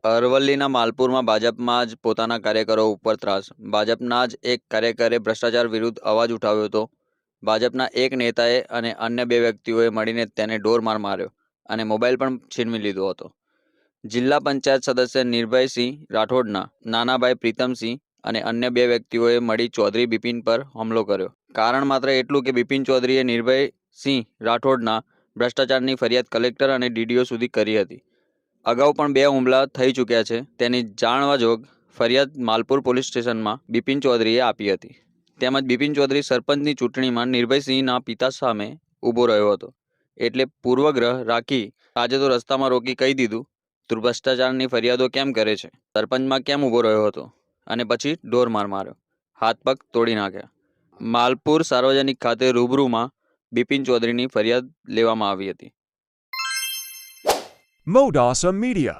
અરવલ્લીના માલપુરમાં ભાજપમાં જ પોતાના કાર્યકરો ઉપર ત્રાસ. ભાજપના જ એક કાર્યકરે ભ્રષ્ટાચાર વિરુદ્ધ અવાજ ઉઠાવ્યો હતો. ભાજપના એક નેતાએ અને અન્ય બે વ્યક્તિઓએ મળીને તેને ઢોરમાર માર્યો અને મોબાઈલ પણ છીનવી લીધો હતો. જિલ્લા પંચાયત સદસ્ય નિર્ભયસિંહ રાઠોડના નાના ભાઈ પ્રીતમસિંહ અને અન્ય બે વ્યક્તિઓએ મળી ચૌધરી બિપિન પર હુમલો કર્યો. કારણ માત્ર એટલું કે બિપિન ચૌધરીએ નિર્ભયસિંહ રાઠોડના ભ્રષ્ટાચારની ફરિયાદ કલેક્ટર અને ડીડીઓ સુધી કરી હતી. અગાઉ પણ બે હુમલા થઈ ચૂક્યા છે. તેની જાણવાજોગ ફરિયાદ માલપુર પોલીસ સ્ટેશનમાં બિપિન ચૌધરીએ આપી હતી. તેમજ બિપિન ચૌધરી સરપંચની ચૂંટણીમાં નિર્ભયસિંહના પિતા સામે ઊભો રહ્યો હતો, એટલે પૂર્વગ્રહ રાખી આજે તો રસ્તામાં રોકી કહી દીધું, તું ભ્રષ્ટાચારની ફરિયાદો કેમ કરે છે, સરપંચમાં કેમ ઊભો રહ્યો હતો, અને પછી ઢોરમાર માર્યો, હાથ પગ તોડી નાખ્યા. માલપુર સાર્વજનિક ખાતે રૂબરૂમાં બિપિન ચૌધરીની ફરિયાદ લેવામાં આવી હતી. Modasa Media.